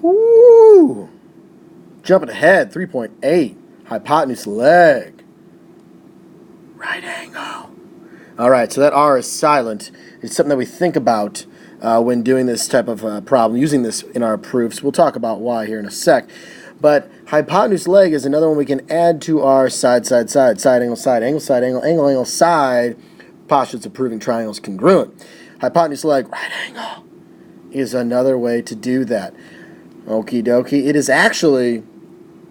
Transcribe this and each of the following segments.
Woo! Jumping ahead, 3.8. Hypotenuse leg. Right angle. All right, so that R is silent. It's something that we think about when doing this type of problem, using this in our proofs. We'll talk about why here in a sec. But hypotenuse leg is another one we can add to our side, angle, side, angle, side postulates of proving triangles congruent. Hypotenuse leg, right angle, is another way to do that. Okie dokie. It is actually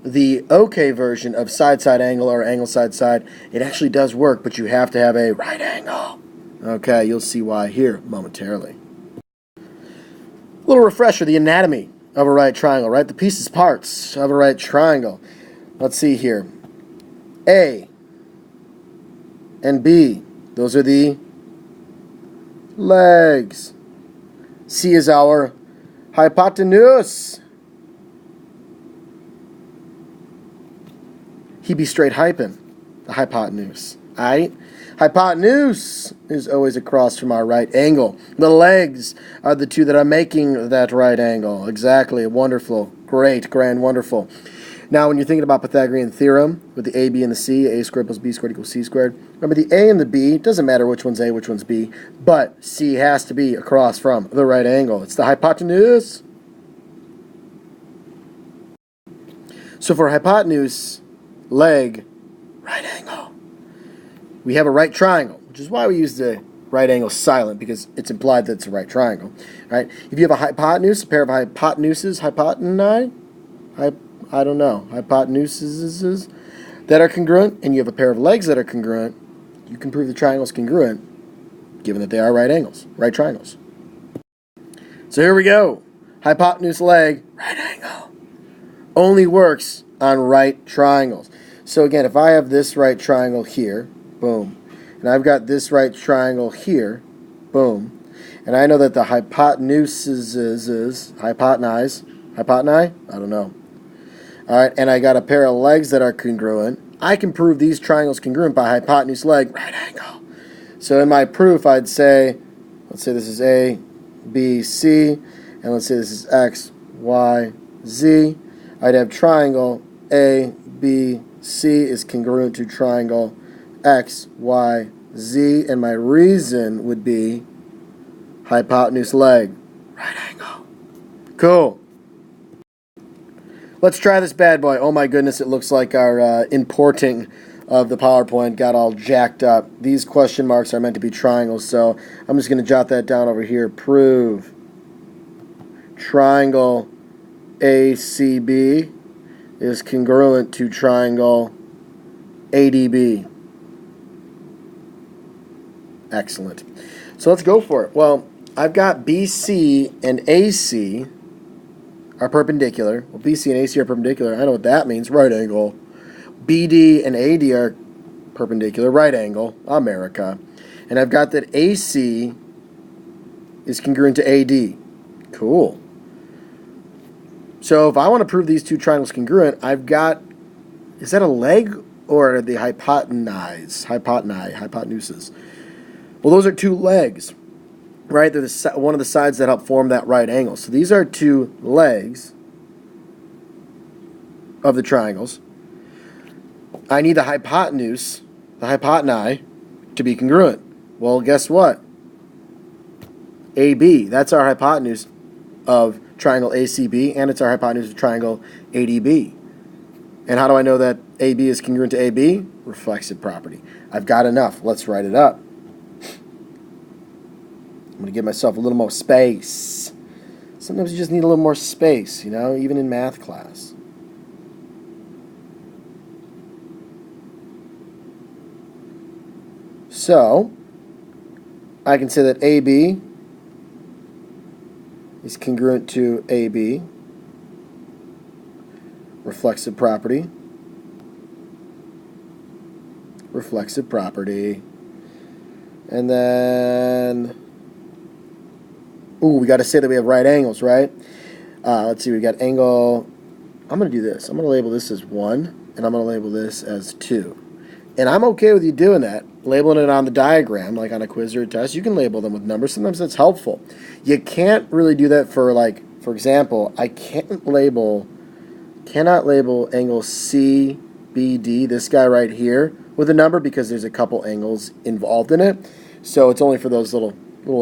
the okay version of side angle or angle side. It actually does work, but you have to have a right angle. Okay, you'll see why here momentarily. A little refresher, the anatomy of a right triangle, right? The pieces, parts of a right triangle. Let's see here. A and B, those are the legs. C is our hypotenuse. He be straight hyping, the hypotenuse. Aight? Hypotenuse is always across from our right angle. The legs are the two that are making that right angle. Exactly. Wonderful. Great. Grand. Wonderful. Now, when you're thinking about Pythagorean Theorem with the A, B, and the C, A squared plus B squared equals C squared, remember the A and the B, doesn't matter which one's A, which one's B, but C has to be across from the right angle. It's the hypotenuse. So for hypotenuse leg, right angle, we have a right triangle, which is why we use the right angle silent, because it's implied that it's a right triangle, right? If you have a hypotenuse, a pair of hypotenuses, hypotenuses that are congruent, and you have a pair of legs that are congruent, you can prove the triangle is congruent, given that they are right angles, right triangles. So here we go. Hypotenuse leg, right angle, only works on right triangles. So again, if I have this right triangle here, boom, and I've got this right triangle here, boom, and I know that the hypotenuse is hypotenize, I don't know. All right, and I got a pair of legs that are congruent. I can prove these triangles congruent by hypotenuse leg, right angle. So in my proof, I'd say, let's say this is A, B, C, and let's say this is X, Y, Z. I'd have triangle A, B, C is congruent to triangle X, Y, Z, and my reason would be hypotenuse leg, right angle. Cool. Let's try this bad boy. Oh my goodness, it looks like our importing of the PowerPoint got all jacked up. These question marks are meant to be triangles, so I'm just going to jot that down over here. Prove triangle ACB is congruent to triangle ADB. Excellent. So let's go for it. Well, I've got BC and AC are perpendicular. Well, BC and AC are perpendicular. I know what that means. Right angle. BD and AD are perpendicular. Right angle. America. And I've got that AC is congruent to AD. Cool. So if I want to prove these two triangles congruent, I've got, is that a leg or the hypotenuses? Well, those are two legs, right? They're one of the sides that help form that right angle. So these are two legs of the triangles. I need the hypotenuse, the hypoteni, to be congruent. Well, guess what? AB, that's our hypotenuse of triangle ACB, and it's our hypotenuse of triangle ADB. And how do I know that AB is congruent to AB? Reflexive property. I've got enough. Let's write it up. I'm going to give myself a little more space. Sometimes you just need a little more space, you know, even in math class. So, I can say that AB is congruent to AB. Reflexive property. Reflexive property. And then, we got to say that we have right angles, right? Let's see, we got angle. I'm going to do this. I'm going to label this as 1, and I'm going to label this as 2. And I'm okay with you doing that, labeling it on the diagram, like on a quiz or a test. You can label them with numbers. Sometimes that's helpful. You can't really do that for for example, I cannot label angle CBD, this guy right here, with a number because there's a couple angles involved in it. So it's only for those little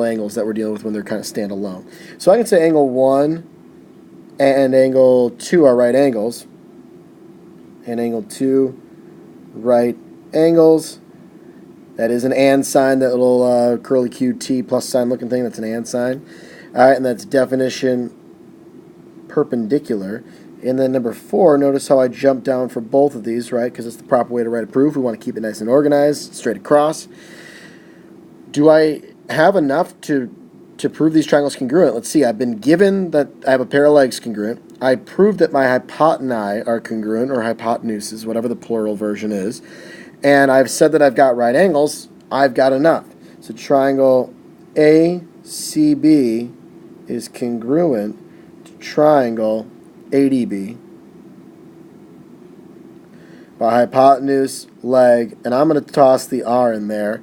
angles that we're dealing with when they're kind of standalone. So I can say angle 1 and angle 2 are right angles, and angle 2 right angles. That is an and sign, that little curly QT plus sign looking thing, that's an and sign. All right, and that's definition perpendicular. And then number 4, notice how I jump down for both of these, right? Because it's the proper way to write a proof. We want to keep it nice and organized, straight across. Do I have enough to prove these triangles congruent? Let's see. I've been given that I have a pair of legs congruent. I proved that my hypotenuses are congruent, or hypotenuses, whatever the plural version is. And I've said that I've got right angles. I've got enough. So triangle ACB is congruent to triangle ADB by hypotenuse leg, and I'm going to toss the R in there.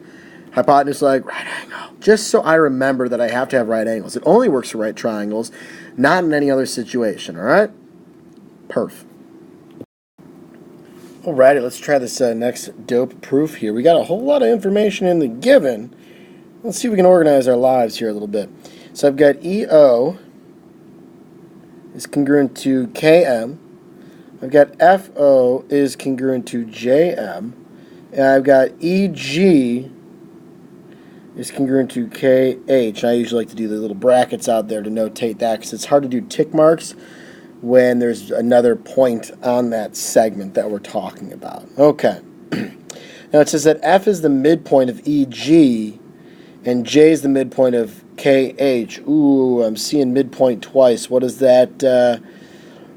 Hypotenuse leg, right angle. Just so I remember that I have to have right angles. It only works for right triangles, not in any other situation, all right? Perf. Alrighty, let's try this next dope proof here. We got a whole lot of information in the given. Let's see if we can organize our lives here a little bit. So I've got EO is congruent to KM. I've got FO is congruent to JM. And I've got EG is congruent to KH. I usually like to do the little brackets out there to notate that because it's hard to do tick marks when there's another point on that segment that we're talking about. Okay. Now it says that F is the midpoint of EG and J is the midpoint of KH. Ooh, I'm seeing midpoint twice. What does that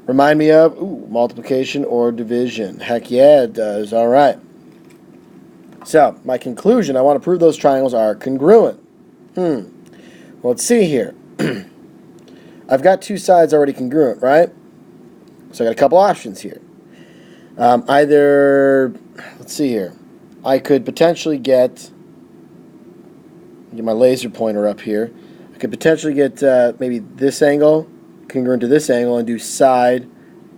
remind me of? Ooh, multiplication or division. Heck yeah, it does. All right. So, my conclusion, I want to prove those triangles are congruent. Well, let's see here. I've got two sides already congruent, right? So I got a couple options here. Let's see here. I could potentially get my laser pointer up here. I could potentially get maybe this angle congruent to this angle and do side,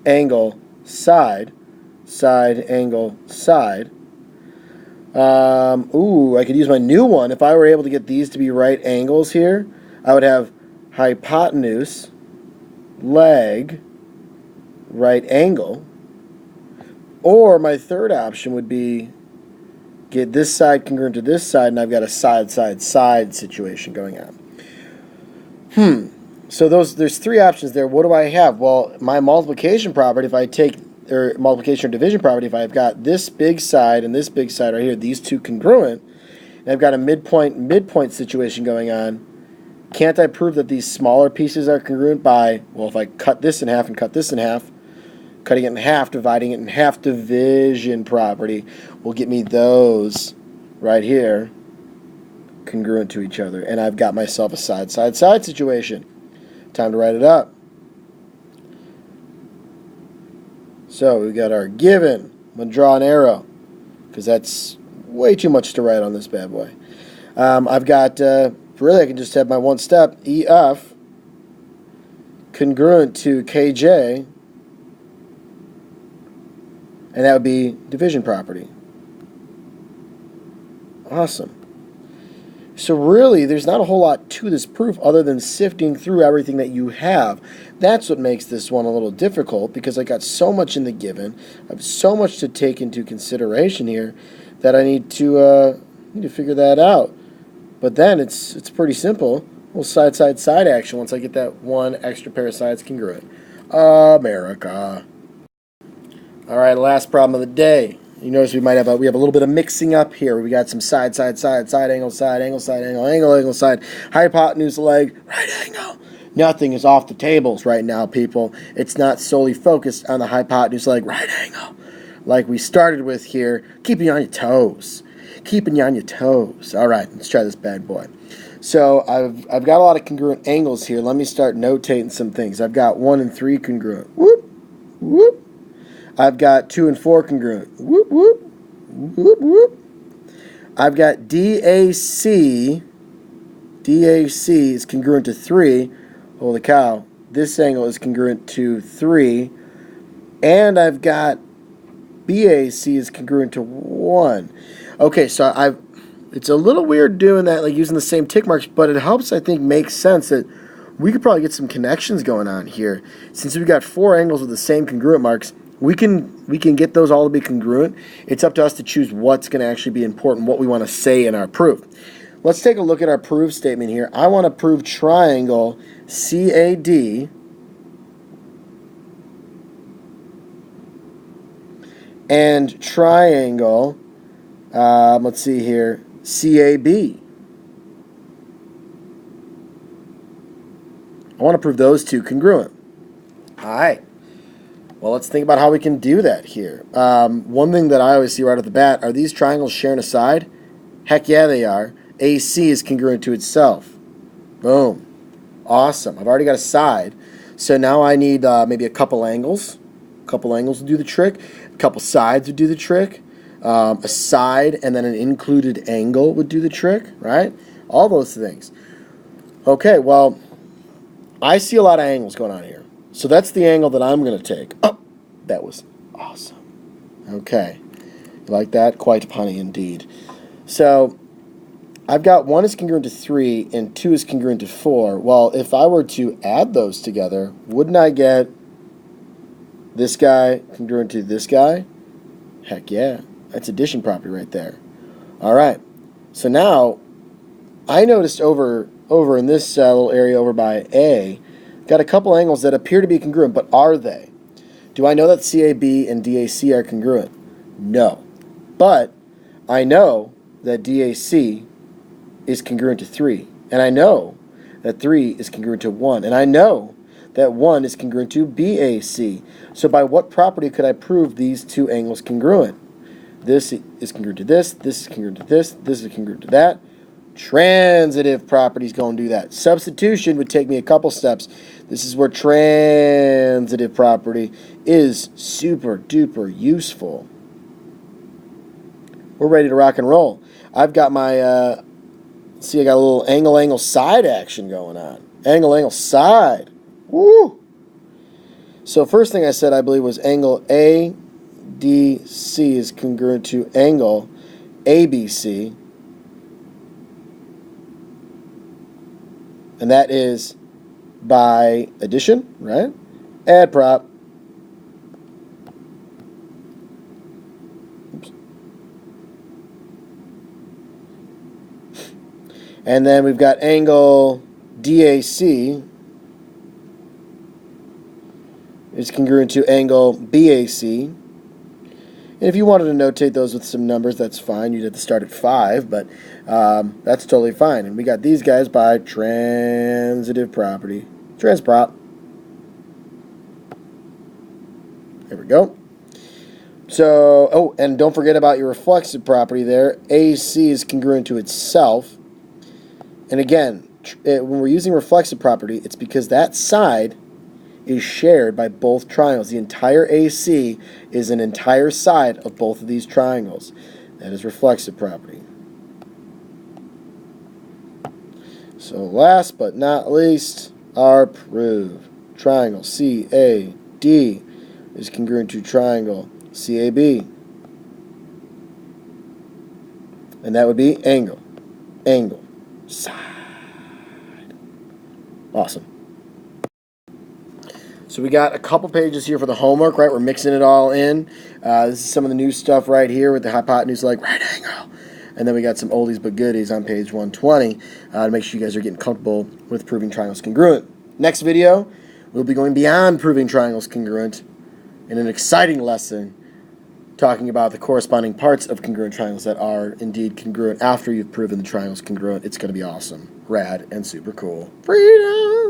angle, side, side, angle, side. I could use my new one. If I were able to get these to be right angles here, I would have hypotenuse, leg, right angle. Or my third option would be get this side congruent to this side, and I've got a side, side, side situation going on. So there's three options there. What do I have? Well, my multiplication property, or multiplication or division property, if I've got this big side and this big side right here, these two congruent, and I've got a midpoint situation going on, can't I prove that these smaller pieces are congruent by, well, if I cut this in half and cut this in half, cutting it in half, dividing it in half, division property will get me those right here congruent to each other. And I've got myself a side, side, side situation. Time to write it up. So we got our given. I'm going to draw an arrow because that's way too much to write on this bad boy. I've got, really I can just have my one step, EF congruent to KJ, and that would be division property. Awesome. So really, there's not a whole lot to this proof other than sifting through everything that you have. That's what makes this one a little difficult, because I got so much in the given. I have so much to take into consideration here that I need to figure that out. But then it's pretty simple. A little side, side, side action once I get that one extra pair of sides congruent. America. All right, last problem of the day. You notice we have a little bit of mixing up here. We got some side, side, side, side angle, side angle, side angle, angle, angle, side, hypotenuse leg, right angle. Nothing is off the tables right now, people. It's not solely focused on the hypotenuse leg, right angle, like we started with here. Keeping you on your toes. Keeping you on your toes. All right, let's try this bad boy. So I've got a lot of congruent angles here. Let me start notating some things. I've got 1 and 3 congruent. Whoop, whoop. I've got 2 and 4 congruent. Whoop, whoop, whoop, whoop. I've got DAC. DAC is congruent to 3. Holy cow. this angle is congruent to 3, and I've got BAC is congruent to 1. Okay, so it's a little weird doing that, like using the same tick marks, but it helps, I think, make sense that we could probably get some connections going on here. Since we've got 4 angles with the same congruent marks, we can get those all to be congruent. It's up to us to choose what's going to actually be important, what we want to say in our proof. Let's take a look at our proof statement here. I want to prove triangle CAD and triangle, let's see here, CAB. I want to prove those two congruent. All right. Well, let's think about how we can do that here. One thing that I always see right off the bat, are these triangles sharing a side? Heck yeah, they are. AC is congruent to itself. Boom. Awesome. I've already got a side. So now I need maybe a couple angles. A couple angles will do the trick. A couple sides would do the trick. A side and then an included angle would do the trick, right? All those things. Okay, well, I see a lot of angles going on here. So that's the angle that I'm going to take. Oh, that was awesome. Okay. You like that? Quite punny indeed. So I've got 1 is congruent to 3 and 2 is congruent to 4. Well, if I were to add those together, wouldn't I get this guy congruent to this guy? Heck yeah. That's addition property right there. All right. So now I noticed over in this little area over by A, got a couple angles that appear to be congruent, but are they? Do I know that CAB and DAC are congruent? No. But I know that DAC is congruent to 3. And I know that 3 is congruent to 1. And I know that 1 is congruent to BAC. So by what property could I prove these two angles congruent? This is congruent to this is congruent to this is congruent to that. Transitive properties go and do that. Substitution would take me a couple steps. This is where transitive property is super duper useful. We're ready to rock and roll. I've got my, see, I got a little angle side action going on. Angle side. Woo! So first thing I said, I believe, was angle ADC is congruent to angle ABC. And that is by addition, right? Add prop. Oops. And then we've got angle DAC is congruent to angle BAC. And if you wanted to notate those with some numbers, that's fine. You'd have to start at 5, but that's totally fine. And we got these guys by transitive property. Transprop. There we go. So, oh, and don't forget about your reflexive property there. AC is congruent to itself. And again, when we're using reflexive property, it's because that side is shared by both triangles. The entire AC is an entire side of both of these triangles. That is reflexive property. So last but not least, our proof. Triangle CAD is congruent to triangle CAB. And that would be angle, side. Awesome. So we got a couple pages here for the homework, right? We're mixing it all in. This is some of the new stuff right here with the hypotenuse leg, right angle. And then we got some oldies but goodies on page 120 to make sure you guys are getting comfortable with proving triangles congruent. Next video, we'll be going beyond proving triangles congruent in an exciting lesson talking about the corresponding parts of congruent triangles that are indeed congruent after you've proven the triangles congruent. It's going to be awesome, rad, and super cool. Freedom!